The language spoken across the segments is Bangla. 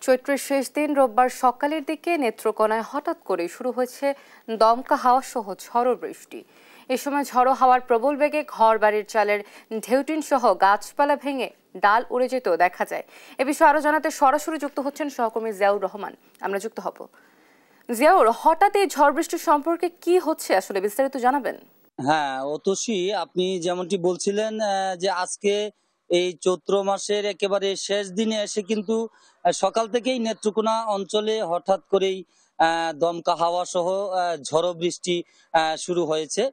চৈত্রের শেষ দিন রোববার সকালের দিকে নেত্রকোনায় হঠাৎ করে শুরু হয়েছে দমকা হাওয়া সহ ঝড়ো বৃষ্টি। এ সময় ঝড়ো হাওয়ার প্রবল বেগে ঘর বাড়ির চালের ঢেউটিন সহ গাছপালা ভেঙে ডাল উড়ে যেতেও দেখা যায়। এ বিষয়ে আরো জানাতে সরাসরি যুক্ত হচ্ছেন সহকর্মী জিয়াউর রহমান। আমরা যুক্ত হব। জিয়াউর, হঠাৎ এই ঝড় বৃষ্টি সম্পর্কে কি হচ্ছে আসলে বিস্তারিত জানাবেন? হ্যাঁ, অতসী, আপনি যেমনটি বলছিলেন যে আজকে এই চৈত্র মাসের একেবারে শেষ দিনে এসে কিন্তু সকাল থেকেই নেত্রকোনা অঞ্চলে হঠাৎ করেই দমকা হাওয়া সহ ঝড়ো বৃষ্টি শুরু হয়েছে।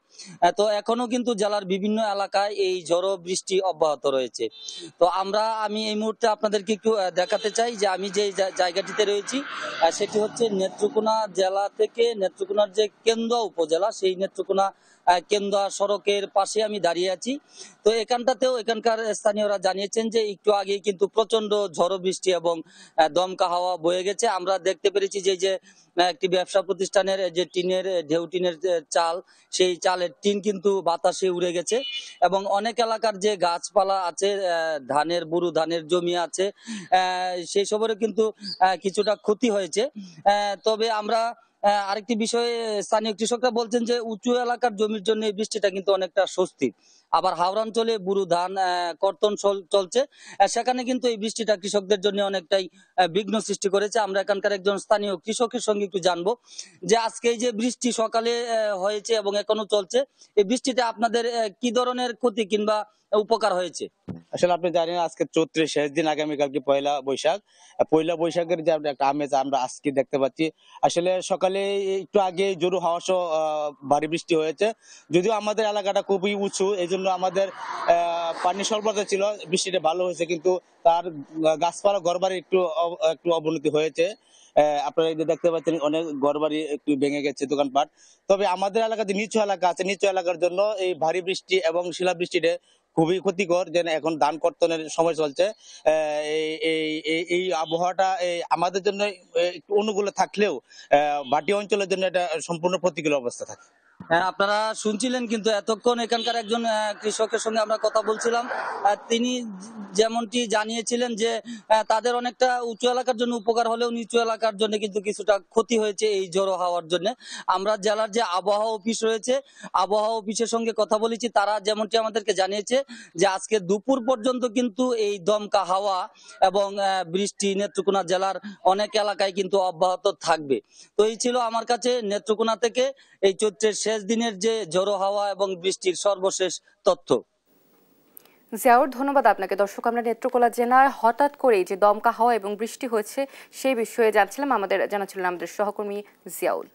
তো এখনো কিন্তু জেলার বিভিন্ন এলাকায় এই ঝড়ো বৃষ্টি অব্যাহত রয়েছে। তো আমি এই মুহূর্তে আপনাদেরকে একটু দেখাতে চাই যে আমি যে জায়গাটিতে রয়েছি সেটি হচ্ছে নেত্রকোনা জেলা থেকে নেত্রকোনার যে কেন্দুয়া উপজেলা, সেই নেত্রকোনা কেন্দুয়া সড়কের পাশে আমি দাঁড়িয়ে আছি। তো এখানকার স্থানীয়রা জানিয়েছেন যে একটু আগেই কিন্তু প্রচন্ড ঝড়ো বৃষ্টি এবং দমকা হাওয়া বয়ে গেছে। আমরা দেখতে পেরেছি যে একটি ব্যবসা প্রতিষ্ঠানের যে ঢেউ টিনের চাল, সেই চালের টিন কিন্তু বাতাসে উড়ে গেছে এবং অনেক এলাকার যে গাছপালা আছে, বুরু ধানের জমি আছে, সেই সবেরও কিন্তু কিছুটা ক্ষতি হয়েছে। তবে আমরা আরেকটি বিষয়ে স্থানীয় কৃষকরা বলছেন যে উঁচু এলাকার জমির জন্য এই বৃষ্টিটা কিন্তু অনেকটা স্বস্তি। আবার হাওড়াঞ্চলে বুরু ধান কর্তন চলছে, সেখানে কিন্তু এই বৃষ্টিটা কৃষকদের জন্য অনেকটাই বিঘ্ন সৃষ্টি করেছে। আমরা এখানকার একজন স্থানীয় কৃষকের সঙ্গে একটু জানবো যে আজকে এই যে বৃষ্টি সকালে হয়েছে এবং এখনো চলছে, এই বৃষ্টিতে আপনাদের কি ধরনের ক্ষতি কিংবা উপকার হয়েছে? আসলে আপনি জানেন আজকে চৈত্রের শেষ দিন, আগামীকালকে পয়লা বৈশাখ। পয়লা বৈশাখের যে একটা আমেজ আমরা আজকে দেখতে পাচ্ছি। আসলে সকালে একটু আগে জোরো হাওয়া সহ ভারী বৃষ্টি হয়েছে। যদিও আমাদের এলাকাটা খুবই উঁচু, এই জন্য আমাদের পানি স্বল্পতা ছিল, বৃষ্টিটা ভালো হয়েছে, কিন্তু তার গাছপালা ঘরবাড়ি একটু অবনতি হয়েছে। আপনারা এই যে দেখতে পাচ্ছেন অনেক ঘরবাড়ি একটু ভেঙে গেছে, দোকানপাট। তবে আমাদের এলাকাতে নিচু এলাকা আছে, নিচু এলাকার জন্য এই ভারী বৃষ্টি এবং শিলাবৃষ্টিটা খুবই ক্ষতিকর। যেন এখন ধান কর্তনের সময় চলছে, এই আবহাওয়াটা আমাদের জন্য একটু অনুকূলে থাকলেও ভাটি অঞ্চলের জন্য এটা সম্পূর্ণ প্রতিকূল অবস্থা থাকে। হ্যাঁ, আপনারা শুনছিলেন কিন্তু এতক্ষণ এখানকার একজন কৃষকের সঙ্গে আমরা কথা বলছিলাম। তিনি যেমনটি জানিয়েছিলেন যে তাদের অনেকটা উঁচু এলাকার জন্য উপকার হলেও নিচু এলাকার জন্য কিন্তু কিছুটা ক্ষতি হয়েছে এই ঝড়ো হাওয়ার জন্য। আমরা জেলার যে আবহাওয়া অফিস রয়েছে, আবহাওয়া অফিসের সঙ্গে কথা বলেছি, তারা যেমনটি আমাদেরকে জানিয়েছে যে আজকে দুপুর পর্যন্ত কিন্তু এই দমকা হাওয়া এবং বৃষ্টি নেত্রকোনা জেলার অনেক এলাকায় কিন্তু অব্যাহত থাকবে। তো এই ছিল আমার কাছে নেত্রকোনা থেকে এই চৈত্রের শেষ দিনের যে ঝড়ো হাওয়া এবং বৃষ্টির সর্বশেষ তথ্য। জিয়াউর, ধন্যবাদ আপনাকে। দর্শক, আমরা নেত্রকোনা জেলায় হঠাৎ করেই যে দমকা হাওয়া এবং বৃষ্টি হয়েছে সেই বিষয়ে জানাচ্ছিলেন আমাদের সহকর্মী জিয়াউল।